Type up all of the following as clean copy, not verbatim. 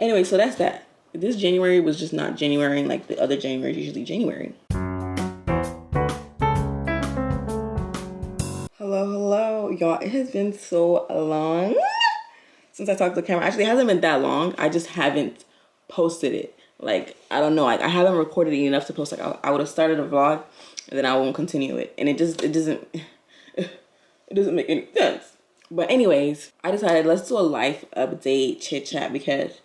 Anyway, so that's that. This January was just not January like the other January is usually January. Hello, y'all. It has been so long since I talked to the camera. Actually, it hasn't been that long. I just haven't posted it. Like, I don't know. Like, I haven't recorded it enough to post. Like, I would have started a vlog, and then I won't continue it. And it doesn't make any sense. But anyways, I decided let's do a life update chit chat because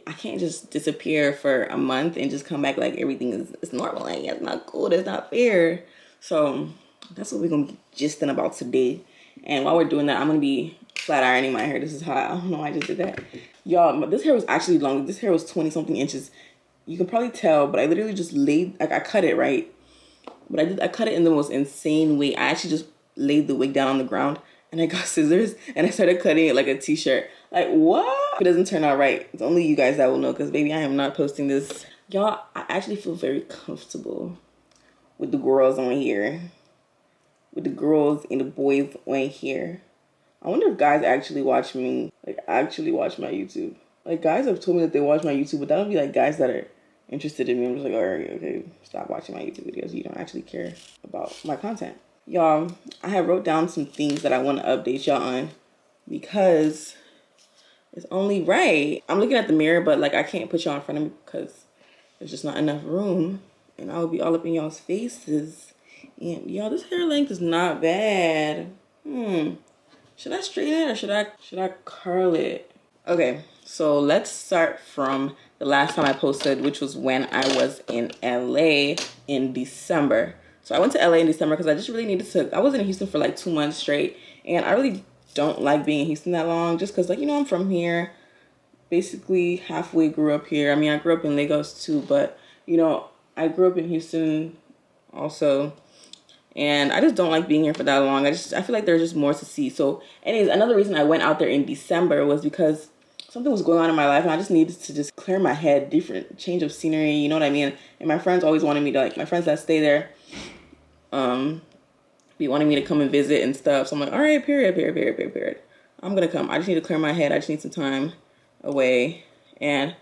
I can't just disappear for a month and just come back like everything is normal. Like, that's not cool. That's not fair. So that's what we're gonna be gisting about today. And while we're doing that, I'm gonna be flat ironing my hair. This is how I don't know why I just did that. Y'all, this hair was actually long. This hair was 20 something inches. You can probably tell, but I literally just laid, like I cut it, right? But I cut it in the most insane way. I actually just laid the wig down on the ground and I got scissors and I started cutting it like a t-shirt. Like, what? If it doesn't turn out right, it's only you guys that will know, because baby, I am not posting this. Y'all, I actually feel very comfortable with the girls on here. With the girls and the boys on here. I wonder if guys actually watch me, like actually watch my YouTube. Like, guys have told me that they watch my YouTube, but that would be like guys that are interested in me. I'm just like, all right, okay, stop watching my YouTube videos. You don't actually care about my content. Y'all, I have wrote down some things that I want to update y'all on because it's only right. I'm looking at the mirror, but like I can't put y'all in front of me because there's just not enough room and I'll be all up in y'all's faces. And y'all, this hair length is not bad. Should I straighten it or should I curl it? Okay, so let's start from the last time I posted, which was when I was in LA in December. So I went to LA in December because I just really needed to, I was in Houston for like 2 months straight. And I really don't like being in Houston that long just because, like, you know, I'm from here. Basically halfway grew up here. I mean, I grew up in Lagos too, but, you know, I grew up in Houston also. And I just don't like being here for that long. I feel like there's just more to see. So anyways, another reason I went out there in December was because something was going on in my life and I just needed to just clear my head, different change of scenery, you know what I mean? And my friends always wanted me to, like, my friends that stay there, be wanting me to come and visit and stuff. So I'm like, all right, period. I'm gonna come. I just need to clear my head. I just need some time away. And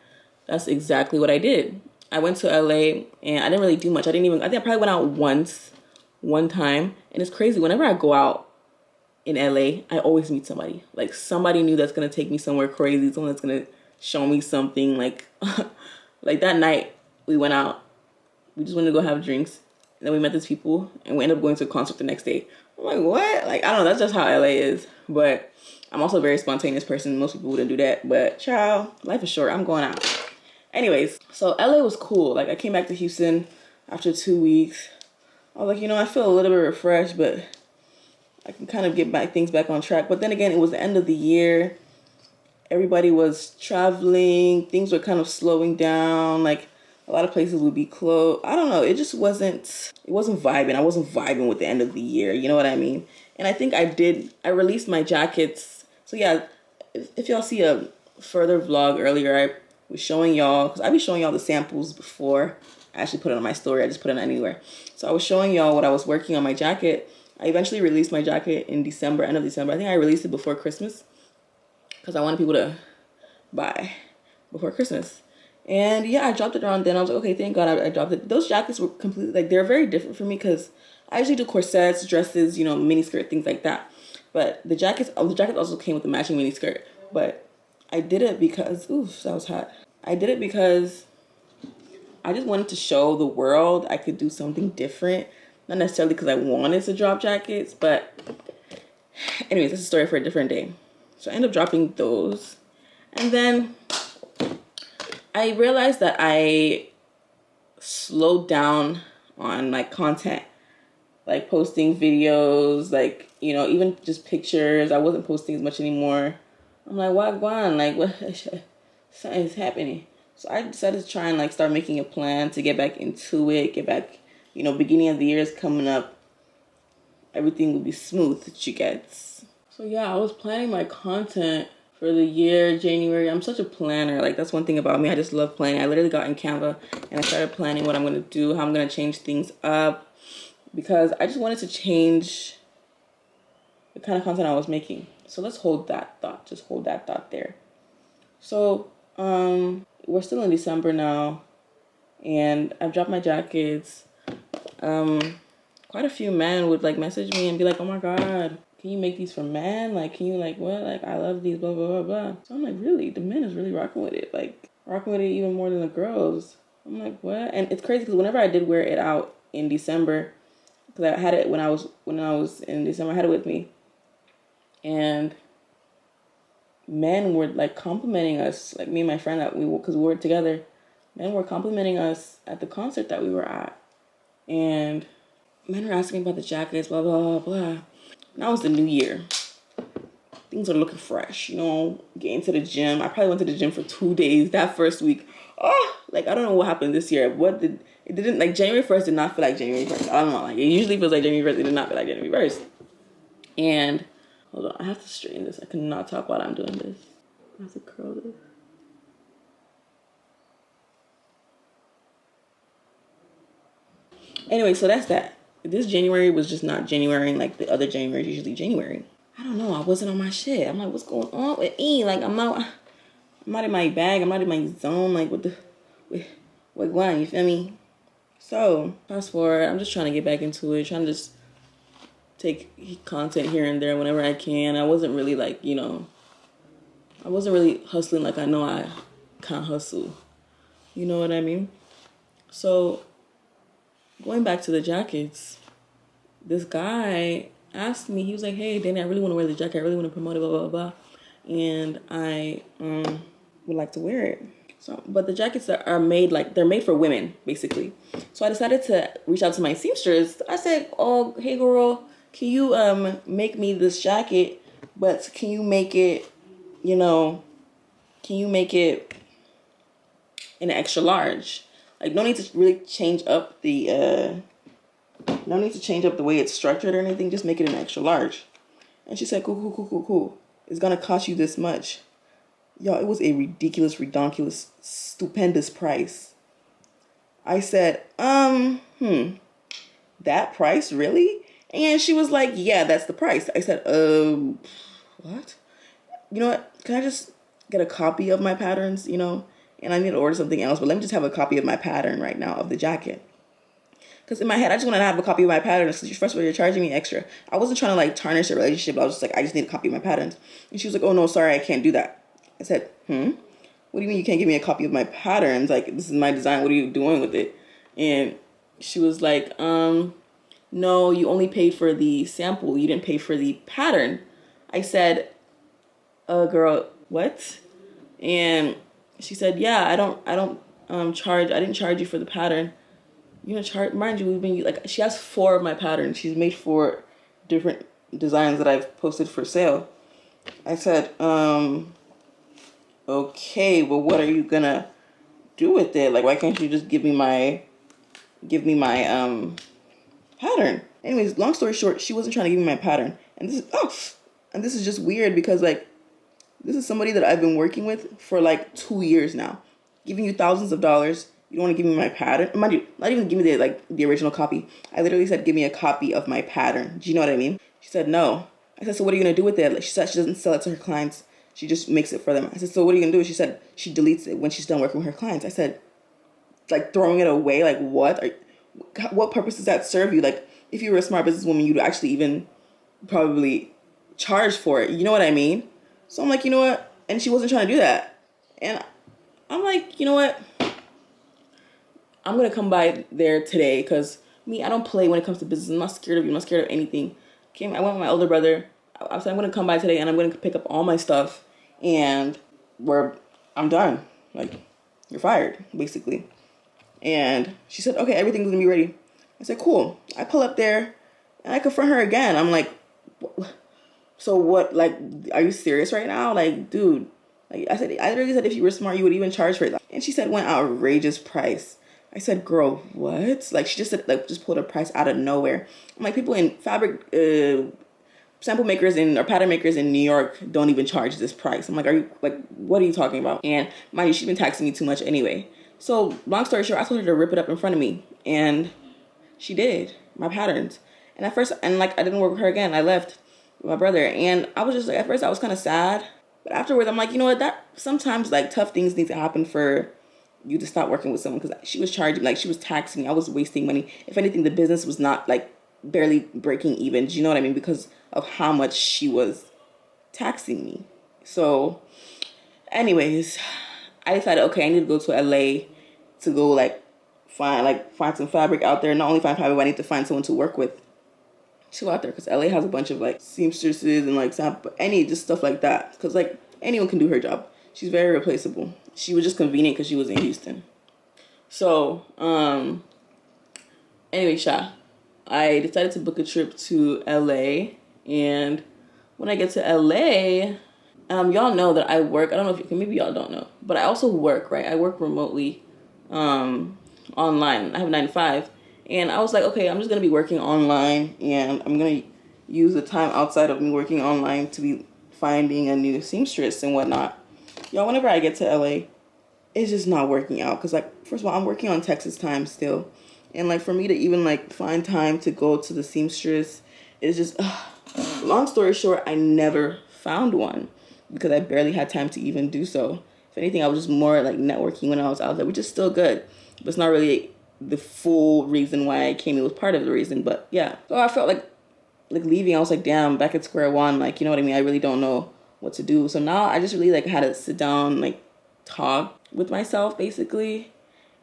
that's exactly what I did. I went to LA and I didn't really do much. I think I probably went out one time. And it's crazy. Whenever I go out in LA, I always meet somebody. Like, somebody new that's going to take me somewhere crazy. Someone that's going to show me something. Like, like that night we went out. We just wanted to go have drinks. And then we met these people and we ended up going to a concert the next day. I'm like, what? Like, I don't know. That's just how LA is. But I'm also a very spontaneous person. Most people wouldn't do that. But child, life is short. I'm going out. Anyways, so LA was cool. Like, I came back to Houston after 2 weeks. I was like, you know, I feel a little bit refreshed, but I can kind of get things back on track. But then again, it was the end of the year. Everybody was traveling. Things were kind of slowing down. Like, a lot of places would be closed. I don't know. It wasn't vibing. I wasn't vibing with the end of the year. You know what I mean? And I think I released my jackets. So yeah, if y'all see a further vlog earlier, I was showing y'all, because I be showing y'all the samples before I actually put it on my story. I just put it anywhere. So I was showing y'all what I was working on my jacket. I eventually released my jacket in December, end of December. I think I released it before Christmas because I wanted people to buy before Christmas. And yeah, I dropped it around then. I was like, okay, thank God I dropped it. Those jackets were completely, like, they're very different for me because I usually do corsets, dresses, you know, mini skirt, things like that. But the jacket also came with a matching mini skirt. But I did it because, oof, that was hot. I did it because I just wanted to show the world I could do something different. Not necessarily because I wanted to drop jackets, but anyways, that's a story for a different day. So I ended up dropping those. And then I realized that I slowed down on my content, like posting videos, like, you know, even just pictures. I wasn't posting as much anymore. I'm like, why, like, what? Something's happening. So I decided to try and, like, start making a plan to get back into it, get back, you know, beginning of the year is coming up. Everything will be smooth that you get. So yeah, I was planning my content for the year, January. I'm such a planner. Like, that's one thing about me. I just love planning. I literally got in Canva and I started planning what I'm going to do, how I'm going to change things up, because I just wanted to change the kind of content I was making. So let's hold that thought. Just hold that thought there. So We're still in December now, and I've dropped my jackets. Quite a few men would like message me and be like, "Oh my God, can you make these for men? Like, can you like what? Like, I love these, blah blah blah blah." So I'm like, really? The men is really rocking with it, like rocking with it even more than the girls. I'm like, what? And it's crazy because whenever I did wear it out in December, because I had it when I was in December, I had it with me, and men were like complimenting us, like me and my friend that because we were together. Men were complimenting us at the concert that we were at, and men were asking about the jackets, blah blah blah blah. Now it's the new year. Things are looking fresh, getting to the gym. I probably went to the gym for 2 days that first week. Oh, like I don't know what happened this year. It didn't like January 1st did not feel like January 1st. I don't know. Like it usually feels like January 1st. It did not feel like January 1st. And hold on, I have to straighten this. I cannot talk while I'm doing this. I have to curl this. Anyway, so that's that. This January was just not January like the other January is usually January. I don't know. I wasn't on my shit. I'm like, what's going on with me? Like, I'm not in my bag. I'm not in my zone. Like, with Gwen, you feel me? So, fast forward. I'm just trying to get back into it. Trying to just take content here and there whenever I can. I wasn't really like, I wasn't really hustling like I know I can't hustle. You know what I mean? So, going back to the jackets, this guy asked me, he was like, hey, Danny, I really want to wear the jacket. I really want to promote it, blah, blah, blah. And I would like to wear it. So, but the jackets that are made, like, they're made for women, basically. So I decided to reach out to my seamstress. I said, oh, hey, girl, can you make me this jacket, but can you make it, can you make it in an extra large? Like, no need to really change up the way it's structured or anything. Just make it an extra large. And she said, cool. It's going to cost you this much. Y'all, it was a ridiculous, redonkulous, stupendous price. I said, that price, really? And she was like, yeah, that's the price. I said, what? You know what? Can I just get a copy of my patterns, And I need to order something else, but let me just have a copy of my pattern right now of the jacket. Because in my head, I just want to have a copy of my patterns. Because first of all, you're charging me extra. I wasn't trying to like tarnish the relationship. I was just like, I just need a copy of my patterns. And she was like, oh no, sorry, I can't do that. I said, what do you mean you can't give me a copy of my patterns? Like, this is my design. What are you doing with it? And she was like, no, you only paid for the sample. You didn't pay for the pattern. I said, girl, what? And she said, yeah, I didn't charge you for the pattern. You know, mind you, we've been like, she has 4 of my patterns. She's made 4 different designs that I've posted for sale. I said, okay, well, what are you gonna do with it? Like, why can't you just give me my pattern? Anyways, long story short, she wasn't trying to give me my pattern. And this is just weird because like, this is somebody that I've been working with for like 2 years now, giving you thousands of dollars. You don't want to give me my pattern? Mind you, not even give me the original copy. I literally said, give me a copy of my pattern. Do you know what I mean? She said, no. I said, so what are you going to do with it? Like, she said she doesn't sell it to her clients. She just makes it for them. I said, so what are you going to do? She said she deletes it when she's done working with her clients. I said, like throwing it away? Like what? What purpose does that serve you? Like, if you were a smart businesswoman, you'd actually even probably charge for it. You know what I mean? So I'm like, you know what? And she wasn't trying to do that. And I'm like, you know what? I'm going to come by there today because me, I don't play when it comes to business. I'm not scared of you. I'm not scared of anything. I went with my older brother. I said, I'm going to come by today and I'm going to pick up all my stuff and I'm done. Like, you're fired, basically. And she said, okay, everything's going to be ready. I said, cool. I pull up there and I confront her again. I'm like, so what, like, are you serious right now? Like, dude, like I literally said, if you were smart, you would even charge for it. And she said, one outrageous price. I said, girl, what? Like, she just said, like, just pulled a price out of nowhere. I'm like, people in fabric, sample makers or pattern makers in New York don't even charge this price. I'm like, what are you talking about? And mind you, she's been taxing me too much anyway. So long story short, I told her to rip it up in front of me. And she did, my patterns. And at first, I didn't work with her again. I left with my brother. And I was just like, at first I was kind of sad. But afterwards, I'm like, you know what? That sometimes like tough things need to happen for you to stop working with someone, because she was charging, like she was taxing me. I was wasting money. If anything, the business was not like barely breaking even. Do you know what I mean? Because of how much she was taxing me. So, anyways, I decided, okay, I need to go to LA to go find some fabric out there. Not only find fabric, but I need to find someone to work with too out there, because LA has a bunch of like seamstresses and like any just stuff like that, because like anyone can do her job. She's very replaceable. She was just convenient because she was in Houston. So anyway, I decided to book a trip to LA, and when I get to LA, y'all know that I work. I don't know if maybe y'all don't know, but I also work, right? I work remotely online. I have a 9 to 5. And I was like, okay, I'm just going to be working online, and I'm going to use the time outside of me working online to be finding a new seamstress and whatnot. Y'all, whenever I get to LA, it's just not working out. Because, like, first of all, I'm working on Texas time still. And, like, for me to even, like, find time to go to the seamstress is just, long story short, I never found one because I barely had time to even do so. If anything, I was just more, like, networking when I was out there, which is still good. But it's not really the full reason why I came. It was part of the reason, but yeah. So I felt like leaving. I was like, damn, back at square one. Like, you know what I mean? I really don't know what to do. So now I just really like had to sit down, like talk with myself basically.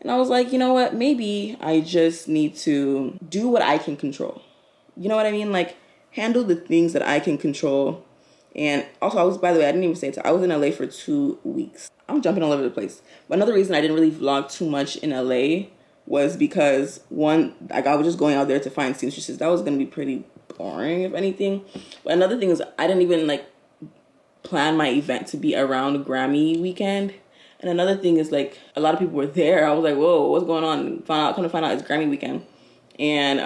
And I was like, you know what? Maybe I just need to do what I can control. You know what I mean? Like handle the things that I can control. And also by the way, I didn't even say it. I was in LA for 2 weeks. I'm jumping all over the place. But another reason I didn't really vlog too much in LA was because one, like I was just going out there to find seamstresses. That was going to be pretty boring, if anything. But another thing is I didn't even like plan my event to be around Grammy weekend. And another thing is like a lot of people were there. I was like, whoa, what's going on? Come to find out it's Grammy weekend. And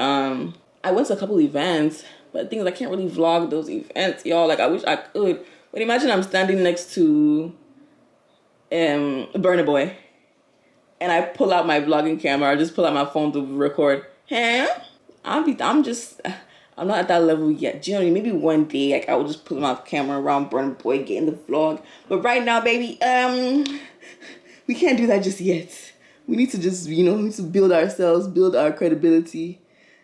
I went to a couple events, but the thing is I can't really vlog those events, y'all. Like I wish I could. But imagine I'm standing next to Burna Boy, and I pull out my vlogging camera, or just pull out my phone to record. I'm not at that level yet. Do you know what I mean? Maybe one day, like I will just pull my camera around Burna Boy, get in the vlog. But right now, baby, we can't do that just yet. We need to just, we need to build ourselves, build our credibility.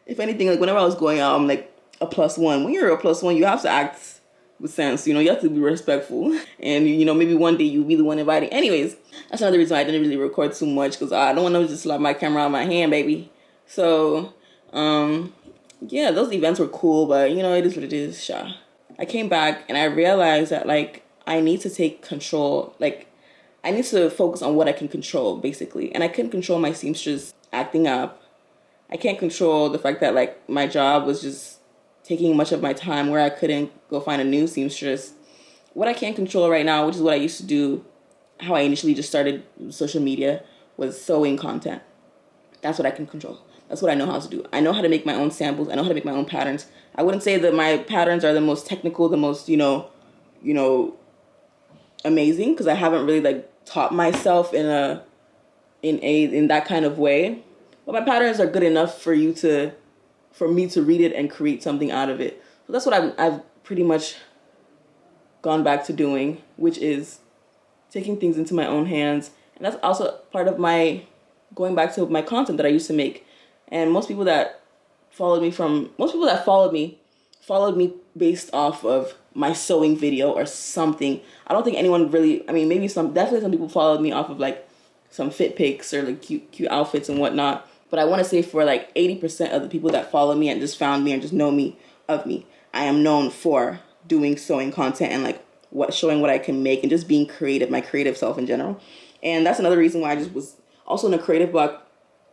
If anything, like whenever I was going out, I'm like a +1. When you're a +1, you have to act with sense, you have to be respectful, and maybe one day you'll be the one inviting. Anyways, that's another reason why I didn't really record too much, because I don't want to just slap my camera out of my hand, baby. So yeah, those events were cool, but it is what it is. I came back and I realized that like I need to take control. Like I need to focus on what I can control, basically. And I couldn't control my seamstress acting up. I can't control the fact that like my job was just taking much of my time where I couldn't go find a new seamstress. What I can't control right now, which is what I used to do, how I initially just started social media, was sewing content. That's what I can control. That's what I know how to do. I know how to make my own samples. I know how to make my own patterns. I wouldn't say that my patterns are the most technical, the most, amazing, because I haven't really like taught myself in that kind of way. But my patterns are good enough for me to read it and create something out of it. So that's what I've pretty much gone back to doing, which is taking things into my own hands. And that's also part of my going back to my content that I used to make. And most people that followed me based off of my sewing video or something. I don't think anyone really, definitely some people followed me off of like some fit pics or like cute outfits and whatnot. But I want to say for like 80% of the people that follow me and just found me and just know me, I am known for doing sewing content and like showing what I can make and just being creative, my creative self in general. And that's another reason why I just was also in a creative block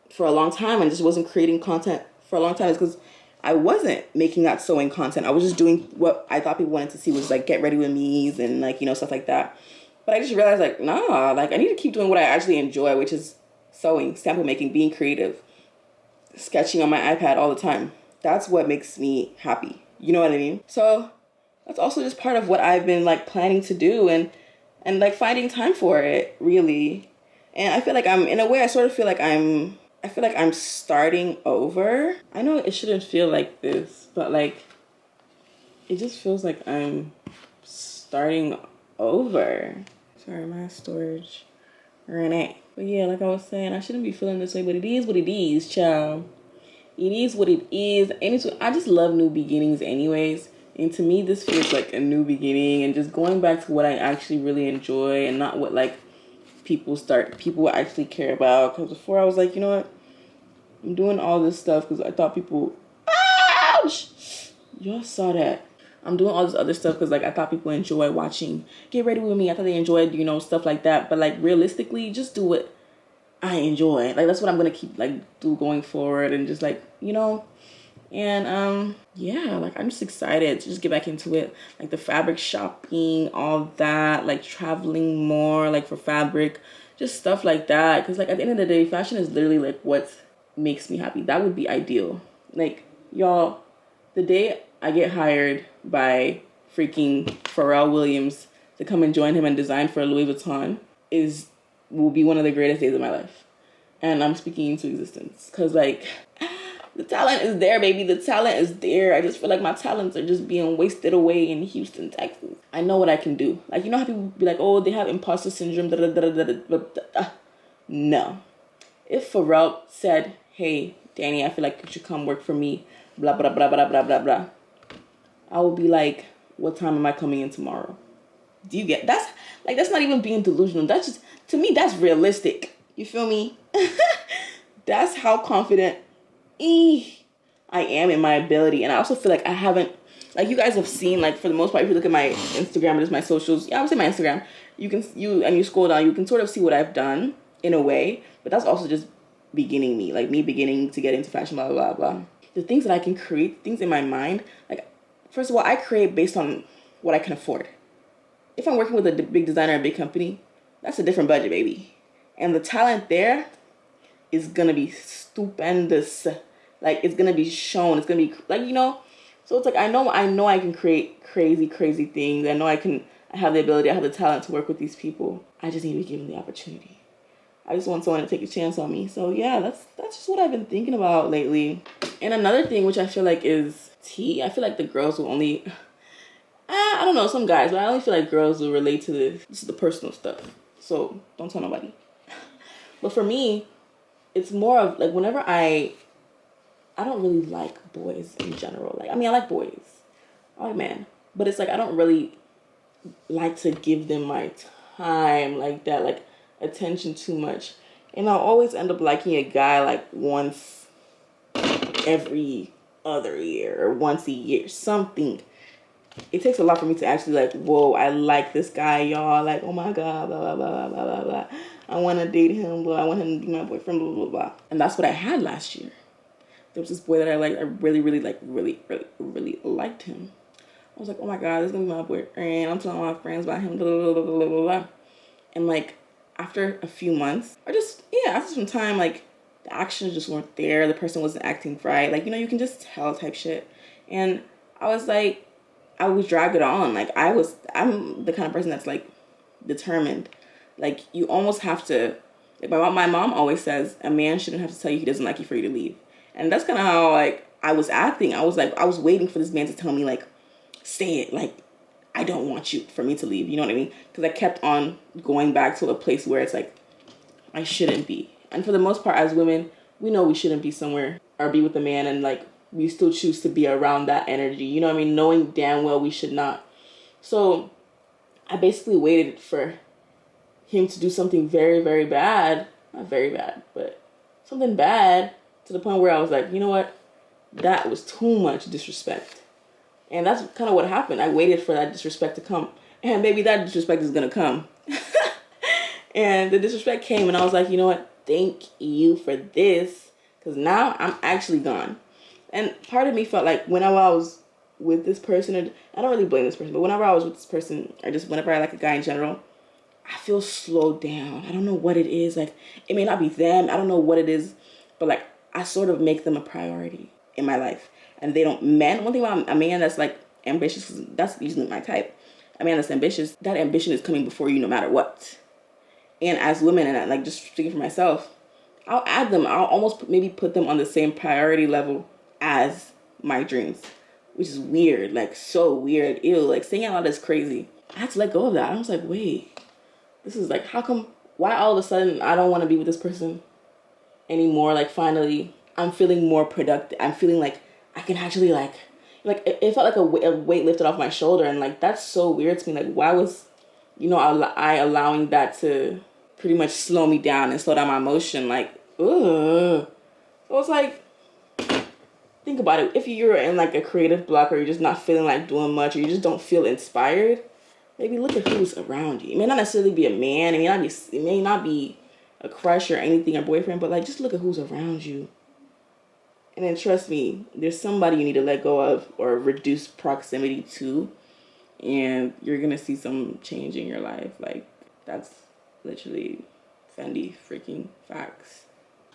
for a long time and just wasn't creating content for a long time, is because I wasn't making that sewing content. I was just doing what I thought people wanted to see, was like get ready with me's and like, stuff like that. But I just realized like, nah, like I need to keep doing what I actually enjoy, which is sewing, sample making, being creative, sketching on my iPad all the time. That's what makes me happy. You know what I mean? So that's also just part of what I've been like planning to do and like finding time for it, really. And I feel like I feel like I'm starting over. I know it shouldn't feel like this, but like it just feels like I'm starting over. Sorry, my storage ran out. But yeah, like I was saying, I shouldn't be feeling this way, but it is what it is, child. It is what it is. And I just love new beginnings anyways. And to me, this feels like a new beginning and just going back to what I actually really enjoy and not what like people actually care about. Because before I was like, you know what? I'm doing all this stuff because I thought people, ouch! Y'all saw that. I'm doing all this other stuff because like I thought people enjoy watching Get Ready With Me. I thought they enjoyed, you know, stuff like that. But like realistically, just do what I enjoy. Like that's what I'm gonna keep like do going forward and just like, you know. And yeah, like I'm just excited to just get back into it. Like the fabric shopping, all that, like traveling more, like for fabric, just stuff like that. Because like at the end of the day, fashion is literally like what makes me happy. That would be ideal. Like y'all, the day I get hired by freaking Pharrell Williams to come and join him and design for Louis Vuitton will be one of the greatest days of my life. And I'm speaking into existence. Because like the talent is there, baby. The talent is there. I just feel like my talents are just being wasted away in Houston, Texas. I know what I can do. Like, you know how people be like, oh, they have imposter syndrome. Da, da, da, da, da, da. No. If Pharrell said, hey, Danny, I feel like you should come work for me, blah, blah, blah, blah, blah, blah, blah, I will be like, what time am I coming in tomorrow? Do you get that's not even being delusional. That's just, to me, that's realistic. You feel me? That's how confident I am in my ability. And I also feel like I haven't, like you guys have seen, like for the most part, if you look at my Instagram and just my socials, I would say my Instagram, you scroll down, you can sort of see what I've done in a way, but that's also just beginning me, like me beginning to get into fashion, blah, blah, blah. The things that I can create, things in my mind, like, first of all, I create based on what I can afford. If I'm working with a big designer, a big company, that's a different budget, baby. And the talent there is gonna be stupendous. Like, it's gonna be shown. It's gonna be like, you know. So it's like I know I can create crazy things. I know I have the ability, I have the talent to work with these people. I just need to be given the opportunity. I just want someone to take a chance on me. So yeah, that's just what I've been thinking about lately. And another thing which I feel like is tea. I feel like the girls will only, I don't know, some guys, but I only feel like girls will relate to this. This is the personal stuff. So don't tell nobody. But for me, it's more of like whenever I don't really like boys in general. Like, I mean, I like boys. I like men. But it's like I don't really like to give them my time like that, like attention too much. And I'll always end up liking a guy like once every other year or once a year, something. It takes a lot for me to actually like, whoa, I like this guy, y'all. Like, oh my God, blah, blah, blah, blah, blah, blah. I want to date him, blah. I want him to be my boyfriend, blah, blah, blah. And that's what I had last year. There was this boy that I liked. I really liked him. I was like, oh my God, this is going to be my boyfriend. I'm telling all my friends about him, blah, blah, blah, blah, blah, blah. And like, after a few months, or just, yeah, after some time, like, the actions just weren't there. The person wasn't acting right. Like, you know, you can just tell type shit. And I was like, I would drag it on. Like, I'm the kind of person that's like determined. Like, you almost have to, like my mom always says, a man shouldn't have to tell you he doesn't like you for you to leave. And that's kind of how like I was acting. I was waiting for this man to tell me like, say it, like, I don't want you for me to leave. You know what I mean? Because I kept on going back to a place where it's like, I shouldn't be. And for the most part, as women, we know we shouldn't be somewhere or be with a man, and like we still choose to be around that energy. You know what I mean? Knowing damn well we should not. So I basically waited for him to do something very, very bad. Not very bad, but something bad to the point where I was like, you know what? That was too much disrespect. And that's kind of what happened. I waited for that disrespect to come. And baby, that disrespect is going to come. And the disrespect came, and I was like, you know what? Thank you for this. Because now I'm actually gone. And part of me felt like whenever I was with this person, and I don't really blame this person, but whenever I was with this person, or just whenever I like a guy in general, I feel slowed down. I don't know what it is. Like, it may not be them. I don't know what it is. But like, I sort of make them a priority in my life. And they don't, one thing about a man that's like ambitious, that's usually my type. A man that's ambitious, that ambition is coming before you no matter what. And as women, and I, like just speaking for myself, I'll add them. I'll almost maybe put them on the same priority level as my dreams, which is weird, like so weird. Ew, like saying out loud is crazy. I had to let go of that. I was like, wait, this is like, how come, why all of a sudden I don't want to be with this person anymore? Like, finally, I'm feeling more productive. I'm feeling like I can actually like it felt like a weight lifted off my shoulder. And like, that's so weird to me. Like, why was, I allowing that to pretty much slow me down and slow down my emotion? Like, ugh. So it's like, think about it. If you're in like a creative block, or you're just not feeling like doing much, or you just don't feel inspired, maybe look at who's around you. It may not necessarily be a man. It may not be a crush or anything, or boyfriend, but like, just look at who's around you. And then trust me, there's somebody you need to let go of or reduce proximity to, and you're gonna see some change in your life. Like, that's literally Fendi freaking facts.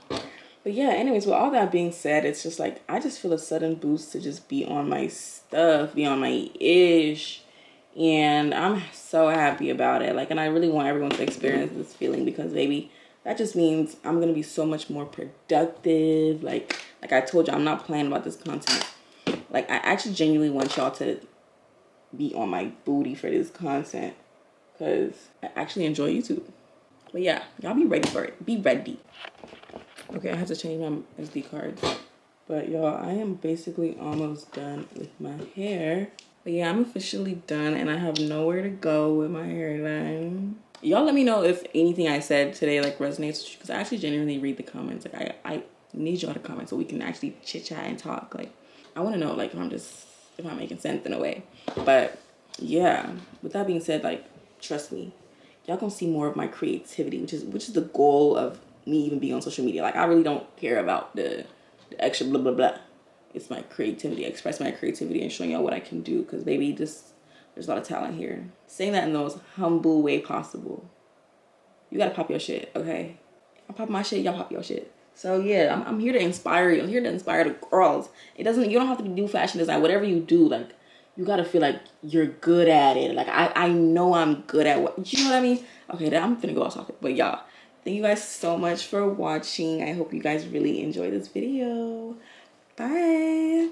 But yeah, anyways, with all that being said, it's just like, I just feel a sudden boost to just be on my stuff, be on my ish. And I'm so happy about it. Like, and I really want everyone to experience this feeling, because baby, that just means I'm going to be so much more productive. Like I told you, I'm not playing about this content. Like, I actually genuinely want y'all to be on my booty for this content, because I actually enjoy YouTube. But yeah, y'all be ready for it. Be ready. Okay, I have to change my SD cards. But y'all, I am basically almost done with my hair. But yeah, I'm officially done, and I have nowhere to go with my hairline. Y'all let me know if anything I said today like resonates with you, because I actually genuinely read the comments. Like, I need y'all to comment so we can actually chit chat and talk. Like, I want to know like if I'm making sense in a way. But yeah, with that being said, like, trust me, y'all gonna see more of my creativity, which is the goal of me even being on social media. Like, I really don't care about the extra blah blah blah. It's my creativity, express my creativity and showing y'all what I can do, because baby, there's a lot of talent here. Saying that in the most humble way possible. You gotta pop your shit, okay? I pop my shit, y'all pop your shit. So yeah, I'm here to inspire you. I'm here to inspire the girls. You don't have to do fashion design. Whatever you do, like, you gotta feel like you're good at it. Like, I know I'm good at what, you know what I mean? Okay, then I'm finna go off topic. But y'all, thank you guys so much for watching. I hope you guys really enjoyed this video. Bye.